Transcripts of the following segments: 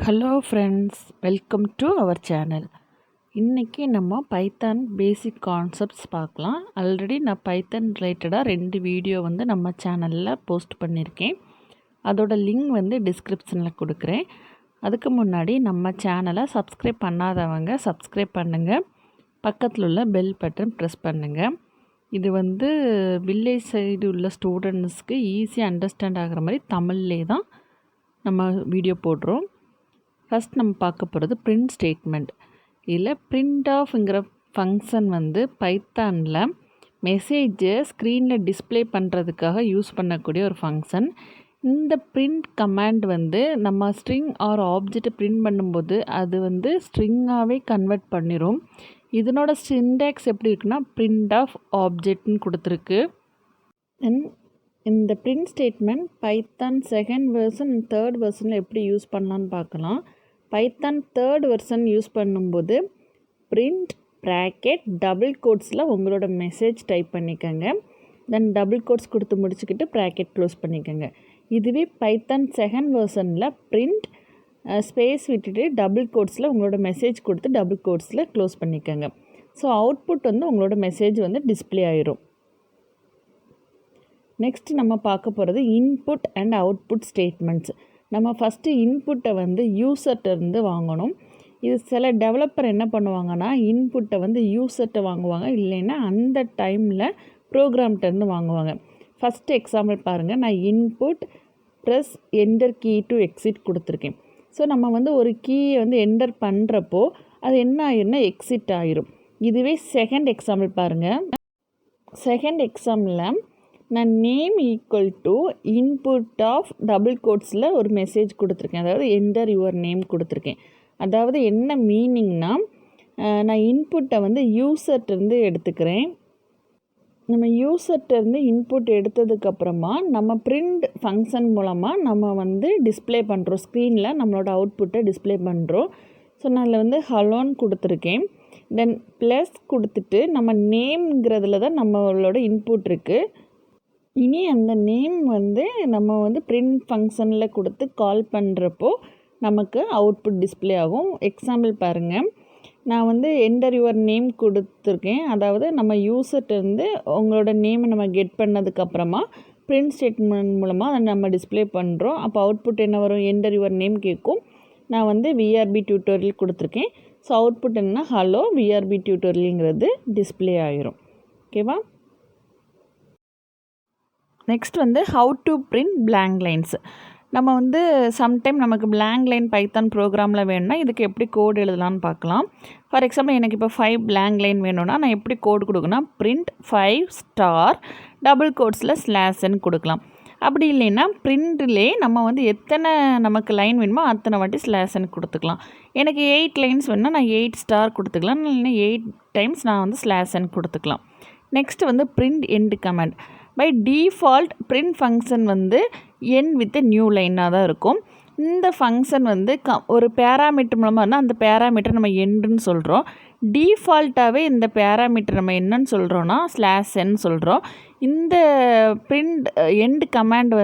Hello friends, welcome to our channel. இன்றைக்கி நம்ம python basic concepts பார்க்கலாம். ஆல்ரெடி நான் பைத்தான் ரிலேட்டடாக 2 வீடியோ நம்ம சேனலில் போஸ்ட் பண்ணியிருக்கேன். அதோட லிங்க் டிஸ்கிரிப்ஷனில் கொடுக்குறேன். அதுக்கு முன்னாடி நம்ம சேனலை சப்ஸ்கிரைப் பண்ணாதவங்க சப்ஸ்கிரைப் பண்ணுங்கள். பக்கத்தில் உள்ள பெல் பட்டன் ப்ரெஸ் பண்ணுங்கள். இது வில்லேஜ் சைடு உள்ள ஸ்டூடெண்ட்ஸ்க்கு ஈஸியாக அண்டர்ஸ்டாண்ட் ஆகிற மாதிரி தமிழ்லே தான் நம்ம வீடியோ போடுறோம். ஃபஸ்ட் நம்ம பார்க்க போகிறது பிரிண்ட் ஸ்டேட்மெண்ட். இதில் பிரிண்ட் ஆஃப்ங்கிற ஃபங்க்ஷன் பைத்தானில் மெசேஜை ஸ்க்ரீனில் டிஸ்பிளே பண்ணுறதுக்காக யூஸ் பண்ணக்கூடிய ஒரு ஃபங்க்ஷன். இந்த பிரிண்ட் கமாண்ட் நம்ம ஸ்ட்ரிங் ஆர் ஆப்ஜெக்டை பிரிண்ட் பண்ணும்போது அது ஸ்ட்ரிங்காகவே கன்வெர்ட் பண்ணிடும். இதனோட சின்டாக்ஸ் எப்படி இருக்குன்னா பிரிண்ட் ஆஃப் ஆப்ஜெக்ட்னு கொடுத்துருக்கு. இந்த print statement Python 2nd version 3rd வெர்ஷனில் எப்படி யூஸ் பண்ணலான்னு பார்க்கலாம். பைத்தான் 3rd வெர்ஷன் யூஸ் பண்ணும்போது பிரிண்ட் ப்ராக்கெட் டபுள் கோட்ஸில் உங்களோட மெசேஜ் டைப் பண்ணிக்கோங்க. தென் டபுள் கோட்ஸ் கொடுத்து முடிச்சுக்கிட்டு ப்ராக்கெட் க்ளோஸ் பண்ணிக்கோங்க. இதுவே பைத்தான் 2nd வெர்ஷனில் பிரிண்ட் ஸ்பேஸ் விட்டுட்டு டபுள் கோட்ஸில் உங்களோட மெசேஜ் கொடுத்து டபுள் கோட்ஸில் க்ளோஸ் பண்ணிக்கோங்க. ஸோ அவுட்புட் உங்களோட மெசேஜ் டிஸ்பிளே ஆயிரும். நெக்ஸ்ட் நம்ம பார்க்க போகிறது இன்புட் அண்ட் அவுட்புட் ஸ்டேட்மெண்ட்ஸ். நம்ம ஃபஸ்ட்டு இன்புட்டை யூசர்கிட்டருந்து வாங்கணும். இது சில டெவலப்பர் என்ன பண்ணுவாங்கன்னா இன்புட்டை யூசர்கிட்ட வாங்குவாங்க, இல்லைன்னா அந்த டைமில் ப்ரோக்ராம்கிட்டருந்து வாங்குவாங்க. ஃபஸ்ட்டு எக்ஸாம்பிள் பாருங்கள். நான் input press enter key to exit கொடுத்துருக்கேன். ஸோ நம்ம ஒரு கீயை என்டர் பண்ணுறப்போ அது என்ன ஆயிரும்னா எக்ஸிட் ஆயிரும். இதுவே செகண்ட் எக்ஸாம்பிள் பாருங்கள். செகண்ட் எக்ஸாம்பிளில் நான் name equal to input of double கோட்ஸில் ஒரு மெசேஜ் கொடுத்துருக்கேன். அதாவது என்டர் யுவர் நேம் கொடுத்துருக்கேன். அதாவது என்ன மீனிங்னா நான் இன்புட்டை யூசர்கிட்டருந்து எடுத்துக்கிறேன். நம்ம யூசர்கிட்டருந்து இன்புட் எடுத்ததுக்கப்புறமா நம்ம பிரிண்ட் ஃபங்க்ஷன் மூலமாக நம்ம டிஸ்பிளே பண்ணுறோம். ஸ்க்ரீனில் நம்மளோட அவுட்புட்டை டிஸ்பிளே பண்ணுறோம். ஸோ நான் அதில் ஹலோன்னு கொடுத்துருக்கேன். தென் ப்ளஸ் கொடுத்துட்டு நம்ம நேம்ங்கிறதுல தான் நம்மளோட இன்புட் இருக்குது. இனி அந்த நேம் நம்ம பிரிண்ட் ஃபங்க்ஷனில் கொடுத்து கால் பண்ணுறப்போ நமக்கு அவுட்புட் டிஸ்பிளே ஆகும். எக்ஸாம்பிள் பாருங்கள். நான் என்டர் யுவர் நேம் கொடுத்துருக்கேன். அதாவது நம்ம யூசர்கிட்டருந்து உங்களோட நேமை நம்ம கெட் பண்ணதுக்கப்புறமா பிரிண்ட் ஸ்டேட்மெண்ட் மூலமாக அதை நம்ம டிஸ்பிளே பண்ணுறோம். அப்போ அவுட்புட் என்ன வரும்? என்டர் யுவர் நேம் கேட்கும். நான் VRB டியூட்டோரியல் கொடுத்துருக்கேன். ஸோ அவுட்புட் என்ன? ஹலோ VRB டியூட்டோரியல்ங்கிறது டிஸ்பிளே ஆகிரும். ஓகேவா? Next how to print blank lines. நம்ம சம்டைம் நமக்கு blank லைன் பைத்தான் ப்ரோக்ராமில் வேணும்னா இதுக்கு எப்படி கோட் எழுதலான்னு பார்க்கலாம். ஃபார் எக்ஸாம்பிள் எனக்கு இப்போ 5 blank லைன் வேணும்னா நான் எப்படி கோட் கொடுக்கணும்? பிரிண்ட் 5 ஸ்டார் டபுள் கோட்ஸில் /n கொடுக்கலாம். அப்படி இல்லைன்னா பிரிண்ட்லே நம்ம எத்தனை நமக்கு லைன் வேணுமோ அத்தனை வாட்டி /n கொடுத்துக்கலாம். எனக்கு 8 லைன்ஸ் வேணும்னா நான் 8 ஸ்டார் கொடுத்துக்கலாம், இல்லைன்னா 8 டைம்ஸ் நான் /n கொடுத்துக்கலாம். Next print end command. By default print function end with new லைனாக தான் இருக்கும். இந்த ஃபங்க்ஷன் ஒரு பேராமீட்டர் மூலமாக இருந்தால் அந்த பேராமீட்டர் நம்ம எண்டுன்னு சொல்கிறோம். டிஃபால்ட்டாகவே இந்த பேராமீட்டர் நம்ம என்னன்னு சொல்கிறோன்னா /n சொல்கிறோம். இந்த print end command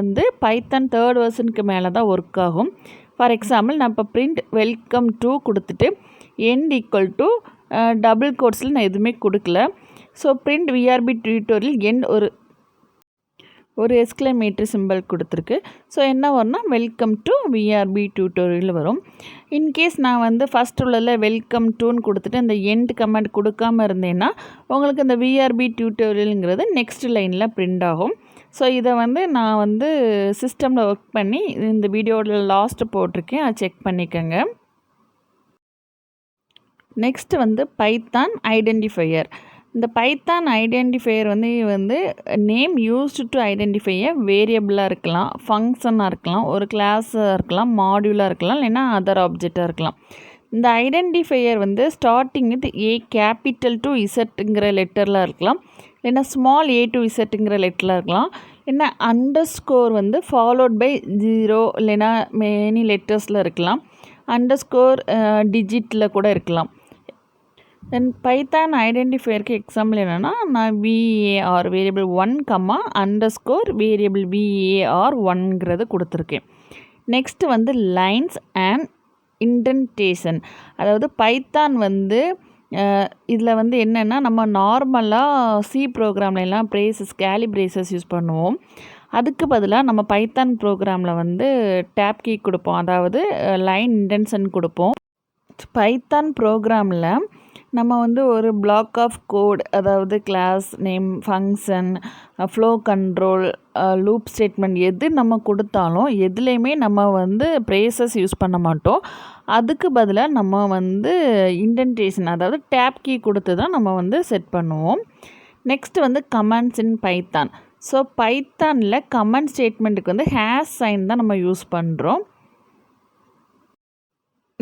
Python 3rd வெர்ஷனுக்கு மேலே தான் ஒர்க் ஆகும். ஃபார் எக்ஸாம்பிள் நான் இப்போ பிரிண்ட் வெல்கம் டு கொடுத்துட்டு எண்ட் ஈக்குவல் டு டபுள் கோட்ஸில் நான் எதுவுமே கொடுக்கல. So print VRB tutorial end ஒரு எக்ஸ்க்ளமேட்டரி சிம்பிள் கொடுத்துருக்கு. ஸோ என்ன வரும்னா வெல்கம் டு VRB டியூட்டோரியல் வரும். இன்கேஸ் நான் ஃபஸ்ட் உள்ளதில் வெல்கம் டுன்னு கொடுத்துட்டு இந்த எண்ட் கமெண்ட் கொடுக்காமல் இருந்தேன்னா உங்களுக்கு இந்த VRB டியூட்டோரியலுங்கிறது நெக்ஸ்ட் லைனில் பிரிண்ட் ஆகும். ஸோ இதை நான் சிஸ்டமில் ஒர்க் பண்ணி இந்த வீடியோவில் லாஸ்ட்டு போட்டிருக்கேன், அதை செக் பண்ணிக்கோங்க. Next Python identifier. இந்த Python identifier name used to identify வேரியபிளாக இருக்கலாம், ஃபங்க்ஷனாக இருக்கலாம், ஒரு கிளாஸாக இருக்கலாம், மாடியூலாக இருக்கலாம், இல்லைன்னா அதர் ஆப்ஜெக்டாக இருக்கலாம். இந்த identifier starting with A capital to இசட்டுங்கிற லெட்டரில் இருக்கலாம், இல்லைன்னா ஸ்மால் a டு இசட்டுங்கிற லெட்டரில் இருக்கலாம், இல்லைன்னா அண்டர்ஸ்கோர் ஃபாலோட் பை 0 இல்லைன்னா மெனி லெட்டர்ஸில் இருக்கலாம், அண்டர்ஸ்கோர் டிஜிட்டில் கூட இருக்கலாம். தென் பைத்தான் ஐடென்டிஃபையருக்கு எக்ஸாம்பிள் என்னென்னா நான் VAR variable 1 underscore variable VAR 1ங்கிறது கொடுத்துருக்கேன். Next lines and indentation. அதாவது பைத்தான் வந்து இதில் வந்து என்னென்னா, நம்ம நார்மலாக சி ப்ரோக்ராம்லாம் பிரேசஸ் கேலி பிரேசஸ் யூஸ் பண்ணுவோம். அதுக்கு பதிலாக நம்ம பைத்தான் ப்ரோக்ராமில் வந்து டேப் கீ கொடுப்போம், அதாவது லைன் இண்டென்ஷன் கொடுப்போம். பைத்தான் ப்ரோக்ராமில் நம்ம வந்து ஒரு பிளாக் ஆஃப் கோட், அதாவது class name, function, flow control, loop statement எது நம்ம கொடுத்தாலும் எதுலேயுமே நம்ம வந்து பிரேசஸ் யூஸ் பண்ண மாட்டோம். அதுக்கு பதிலாக நம்ம வந்து இண்டென்டேஷன், அதாவது டேப் கீ கொடுத்து தான் நம்ம வந்து செட் பண்ணுவோம். நெக்ஸ்ட் வந்து கமாண்ட்ஸ் இன் பைத்தான். ஸோ பைத்தானில் கமாண்ட் ஸ்டேட்மெண்ட்டுக்கு வந்து ஹேஷ் சைன் தான் நம்ம யூஸ் பண்ணுறோம்.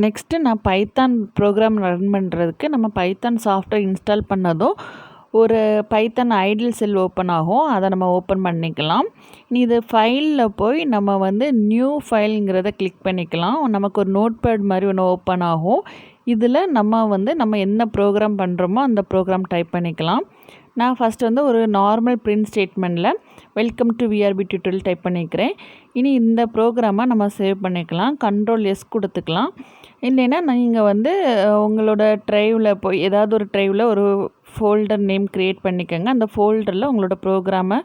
நெக்ஸ்ட்டு நான் பைத்தான் ப்ரோக்ராம் ரன் பண்ணுறதுக்கு நம்ம பைத்தான் சாஃப்ட்வேர் இன்ஸ்டால் பண்ணதும் ஒரு பைத்தான் ஐடில் செல் ஓப்பன் ஆகும், அதை நம்ம ஓப்பன் பண்ணிக்கலாம். இனி இது ஃபைலில் போய் நம்ம வந்து நியூ ஃபைலுங்கிறத கிளிக் பண்ணிக்கலாம். நமக்கு ஒரு நோட்பேட் மாதிரி ஒன்று ஓப்பன் ஆகும். இதில் நம்ம என்ன ப்ரோக்ராம் பண்ணுறோமோ அந்த ப்ரோக்ராம் டைப் பண்ணிக்கலாம். நான் ஃபஸ்ட்டு வந்து ஒரு நார்மல் பிரிண்ட் ஸ்டேட்மெண்ட்டில் welcome to VRB tutorial type பண்ணிக்கிறேன். இனி இந்த ப்ரோக்ராமை நம்ம சேவ் பண்ணிக்கலாம். Ctrl+S கொடுத்துக்கலாம். இல்லைன்னா நீங்கள் வந்து உங்களோட ட்ரைவில் போய் ஏதாவது ஒரு ட்ரைவில் ஒரு ஃபோல்டர் நேம் க்ரியேட் பண்ணிக்கோங்க. அந்த ஃபோல்டரில் உங்களோட ப்ரோக்ராமை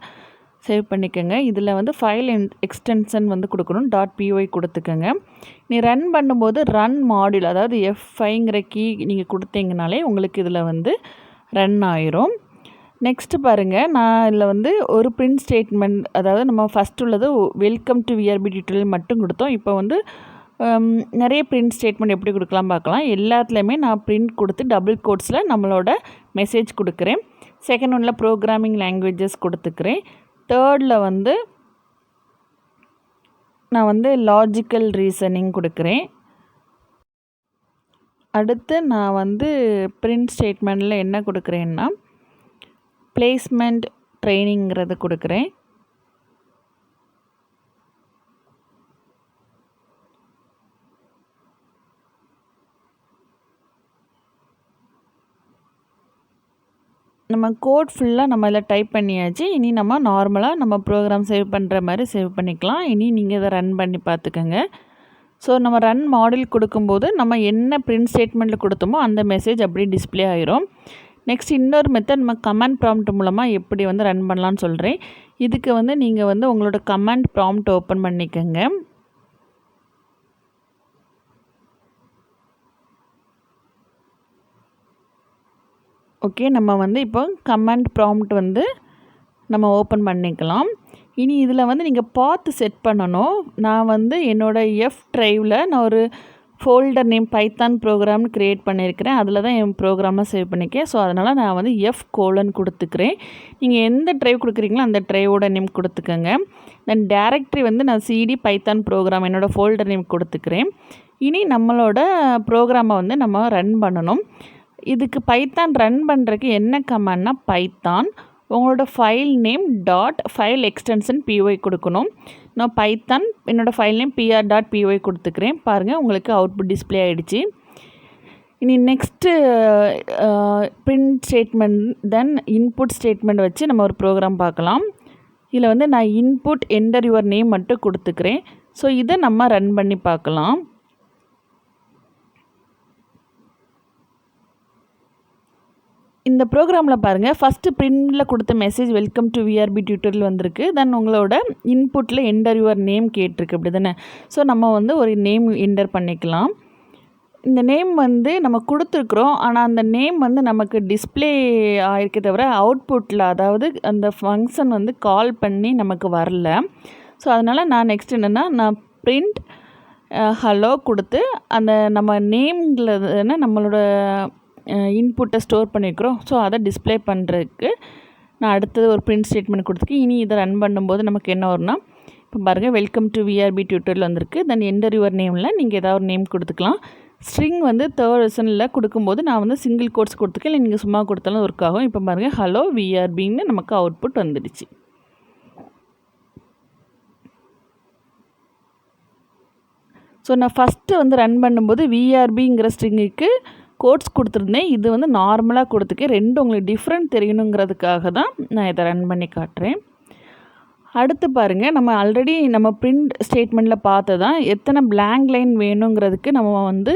சேவ் பண்ணிக்கோங்க. இதில் வந்து ஃபைல் எக்ஸ்டென்ஷன் வந்து கொடுக்கணும், .py கொடுத்துக்கோங்க. நீ ரன் பண்ணும்போது ரன் மாடியூல், அதாவது F5ங்கிற கீ நீங்கள் கொடுத்தீங்கனாலே உங்களுக்கு இதில் வந்து ரன் ஆயிரும். நெக்ஸ்ட்டு பாருங்கள், நான் இதில் வந்து ஒரு பிரிண்ட் ஸ்டேட்மெண்ட், அதாவது நம்ம ஃபஸ்ட் உள்ளது வெல்கம் டு VRB டியூட்டோரியல் மட்டும் கொடுத்தோம். இப்போ வந்து நிறைய பிரிண்ட் ஸ்டேட்மெண்ட் எப்படி கொடுக்கலாம் பார்க்கலாம். எல்லாத்துலேயுமே நான் பிரிண்ட் கொடுத்து டபுள் கோட்ஸில் நம்மளோட மெசேஜ் கொடுக்குறேன். செகண்ட் ஒன்றில் ப்ரோக்ராமிங் லாங்குவேஜஸ் கொடுத்துக்கிறேன். தேர்டில் வந்து நான் வந்து லாஜிக்கல் ரீசனிங் கொடுக்குறேன். அடுத்து நான் வந்து பிரிண்ட் ஸ்டேட்மெண்ட்டில் என்ன கொடுக்குறேன்னா பிளேஸ்மெண்ட் ட்ரைனிங்கிறது கொடுக்குறேன். நம்ம கோட் ஃபுல்லாக நம்ம இதில் டைப் பண்ணியாச்சு. இனி நம்ம நார்மலாக நம்ம ப்ரோக்ராம் சேவ் பண்ணுற மாதிரி சேவ் பண்ணிக்கலாம். இனி நீங்கள் இதை ரன் பண்ணி பார்த்துக்கோங்க. ஸோ நம்ம ரன் மாடல் கொடுக்கும்போது நம்ம என்ன பிரிண்ட் ஸ்டேட்மெண்ட்டில் கொடுத்தோமோ அந்த மெசேஜ் அப்படியே டிஸ்பிளே ஆயிரும். நெக்ஸ்ட் இன்னொரு மெத்தட் நம்ம கமாண்ட் ப்ராம்ப்ட் மூலமாக எப்படி வந்து ரன் பண்ணலான்னு சொல்கிறேன். இதுக்கு வந்து நீங்கள் வந்து உங்களோட கமாண்ட் ப்ராம்ப்ட் ஓப்பன் பண்ணிக்கோங்க. ஓகே, நம்ம வந்து இப்போ கமாண்ட் ப்ராம்ப்ட் வந்து நம்ம ஓப்பன் பண்ணிக்கலாம். இனி இதில் வந்து நீங்கள் பாத் செட் பண்ணணும். நான் வந்து என்னோடய எஃப் ட்ரைவில் நான் ஒரு ஃபோல்டர் நேம் பைத்தான் ப்ரோக்ராம்னு க்ரியேட் பண்ணியிருக்கிறேன். அதில் தான் என் ப்ரோக்ராமை சேவ் பண்ணிக்கேன். ஸோ அதனால் நான் வந்து F:" கொடுத்துக்கிறேன். நீங்கள் எந்த ட்ரைவ் கொடுக்குறீங்களோ அந்த ட்ரைவோட நேம் கொடுத்துக்கோங்க. தென் டேரக்டரி வந்து நான் CD பைத்தான் ப்ரோக்ராம் என்னோடய ஃபோல்டர் நேம் கொடுத்துக்கிறேன். இனி நம்மளோட ப்ரோக்ராமை வந்து நம்ம ரன் பண்ணணும். இதுக்கு பைத்தான் ரன் பண்ணுறதுக்கு என்ன கமாண்ட்னா பைத்தான் உங்களோட file name .file extension py கொடுக்கணும். நான் பைத்தான் என்னோடய ஃபைல் நேம் pr.py கொடுத்துக்கிறேன். பாருங்கள், உங்களுக்கு அவுட்புட் டிஸ்பிளே ஆகிடுச்சு. இனி நெக்ஸ்ட்டு பிரிண்ட் ஸ்டேட்மெண்ட் தென் இன்புட் ஸ்டேட்மெண்ட் வச்சு நம்ம ஒரு ப்ரோக்ராம் பார்க்கலாம். இதில் வந்து நான் இன்புட் என்டர் யுவர் நேம் மட்டும் கொடுத்துக்கிறேன். ஸோ இதை நம்ம ரன் பண்ணி பார்க்கலாம். இந்த ப்ரோக்ராமில் பாருங்கள், ஃபஸ்ட்டு பிரிண்டில் கொடுத்த message welcome to VRB tutorial வந்திருக்கு. தென் உங்களோட இன்புட்டில் என்டர் யுவர் நேம் கேட்டிருக்கு, அப்படி தானே? ஸோ நம்ம வந்து ஒரு நேம் என்டர் பண்ணிக்கலாம். இந்த நேம் வந்து நம்ம கொடுத்துருக்குறோம், ஆனால் அந்த நேம் வந்து நமக்கு டிஸ்பிளே ஆகிருக்கே தவிர அவுட்புட்டில், அதாவது அந்த ஃபங்க்ஷன் வந்து கால் பண்ணி நமக்கு வரல. ஸோ அதனால் நான் நெக்ஸ்ட் என்னென்னா நான் பிரிண்ட் ஹலோ கொடுத்து அந்த நம்ம நேம்ங்கிறதுனா நம்மளோட இன்புட்டை ஸ்டோர் பண்ணியிருக்கிறோம். ஸோ அதை டிஸ்பிளே பண்ணுறதுக்கு நான் அடுத்தது ஒரு பிரிண்ட் ஸ்டேட்மெண்ட் கொடுத்துருக்கேன். இனி இதை ரன் பண்ணும்போது நமக்கு என்ன வரும்னா, இப்போ பாருங்கள், வெல்கம் டு VRB டியூட்டோரியல் வந்திருக்கு. தென் என்டர் யுவர் நேமில் நீங்கள் ஏதாவது ஒரு நேம் கொடுத்துக்கலாம். ஸ்ட்ரிங் வந்து தேர்ட் வெர்ஷனில் கொடுக்கும்போது நான் வந்து சிங்கிள் கோட்ஸ் கொடுத்துருக்கேன். இல்லை நீங்கள் சும்மா கொடுத்தாலும் ஒர்க் ஆகும். இப்போ பாருங்கள், ஹலோ VRBன்னு நமக்கு அவுட்புட் வந்துடுச்சு. ஸோ நான் ஃபஸ்ட்டு வந்து ரன் பண்ணும்போது VRBங்கிற ஸ்ட்ரிங்குக்கு கோட்ஸ் கொடுத்துருந்தேன். இது வந்து நார்மலாக கொடுத்துருக்கேன். ரெண்டு உங்களுக்கு டிஃப்ரெண்ட் தெரியணுங்கிறதுக்காக தான் நான் இதை ரன் பண்ணி காட்டுறேன். அடுத்து பாருங்கள், நம்ம ஆல்ரெடி நம்ம பிரிண்ட் ஸ்டேட்மெண்ட்டில் பார்த்ததான் எத்தனை blank லைன் வேணுங்கிறதுக்கு நம்ம வந்து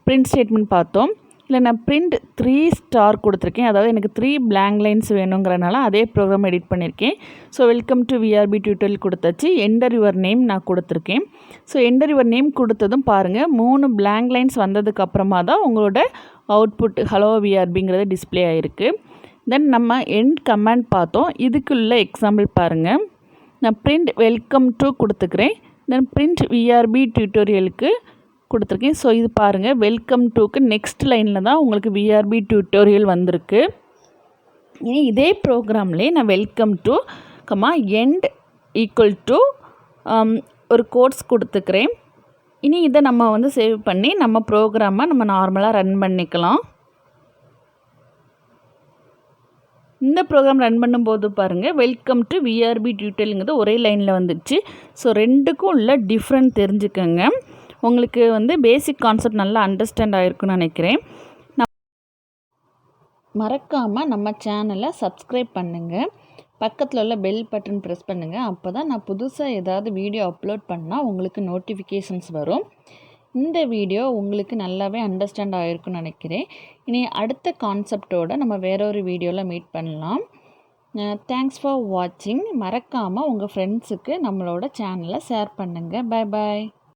பிரிண்ட் ஸ்டேட்மெண்ட் பார்த்தோம். இல்லை நான் பிரிண்ட் 3 ஸ்டார் கொடுத்துருக்கேன். அதாவது எனக்கு 3 blank லைன்ஸ் வேணுங்கிறனால அதே ப்ரோக்ராம் எடிட் பண்ணியிருக்கேன். So welcome to VRB tutorial கொடுத்தாச்சு. என்டர் யுவர் நேம் நான் கொடுத்துருக்கேன். ஸோ என்டர் யுவர் நேம் கொடுத்ததும் பாருங்கள் 3 blank லைன்ஸ் வந்ததுக்கு அப்புறமா தான் உங்களோட அவுட்புட் ஹலோ விஆர்பிங்கிறது டிஸ்பிளே ஆகிருக்கு. தென் நம்ம எண்ட் கமாண்ட் பார்த்தோம். இதுக்குள்ள எக்ஸாம்பிள் பாருங்கள். நான் பிரிண்ட் வெல்கம் டு கொடுத்துக்கிறேன். தென் பிரிண்ட் விஆர்பி டியூட்டோரியலுக்கு கொடுத்துருக்கேன். ஸோ இது பாருங்கள், வெல்கம் டுக்கு நெக்ஸ்ட் லைனில் தான் உங்களுக்கு விஆர்பி டியூட்டோரியல் வந்திருக்கு. இனி இதே ப்ரோக்ராம்லேயே நான் welcome to end equal to ஒரு கோட்ஸ் கொடுத்துக்கிறேன். இனி இதை நம்ம வந்து சேவ் பண்ணி நம்ம ப்ரோக்ராமை நம்ம நார்மலாக ரன் பண்ணிக்கலாம். இந்த ப்ரோக்ராம் ரன் பண்ணும்போது பாருங்கள், வெல்கம் டு விஆர்பி டியூட்டோரியல்ங்கிறது ஒரே லைனில் வந்துடுச்சு. ஸோ ரெண்டுக்கும் உள்ள டிஃப்ரெண்ட் தெரிஞ்சுக்கோங்க. உங்களுக்கு வந்து பேசிக் கான்செப்ட் நல்லா அண்டர்ஸ்டாண்ட் ஆகிருக்குன்னு நினைக்கிறேன். மறக்காமல் நம்ம சேனலை சப்ஸ்கிரைப் பண்ணுங்கள். பக்கத்தில் உள்ள பெல் பட்டன் ப்ரெஸ் பண்ணுங்கள். அப்போ தான் நான் புதுசாக ஏதாவது வீடியோ அப்லோட் பண்ணால் உங்களுக்கு நோட்டிஃபிகேஷன்ஸ் வரும். இந்த வீடியோ உங்களுக்கு நல்லாவே அண்டர்ஸ்டாண்ட் ஆகிருக்குன்னு நினைக்கிறேன். இனி அடுத்த கான்செப்டோடு நம்ம வேறொரு வீடியோவில் மீட் பண்ணலாம். தேங்க்ஸ் ஃபார் வாட்சிங். மறக்காமல் உங்கள் ஃப்ரெண்ட்ஸுக்கு நம்மளோட சேனலை ஷேர் பண்ணுங்கள். Bye bye.